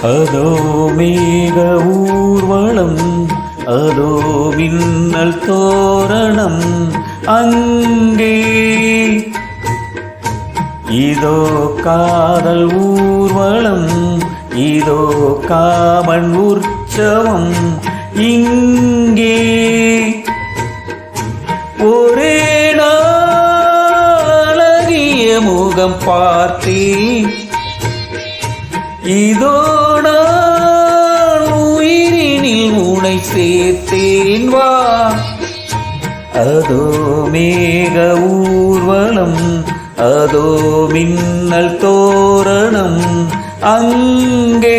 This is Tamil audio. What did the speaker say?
அதோ மேக ஊர்வலம், அதோ மின்னல் தோரணம் அங்கே. இதோ காதல் ஊர்வலம், இதோ காமன் உற்சவம் இங்கே. ஒரே நாள் அழகிய முகம் பார்த்தேன், இதோ நான் உயிரினில் உனை சேர்த்தேன் வா. அதோ மேக ஊர்வலம், அதோ மின்னல் தோரணம் அங்கே.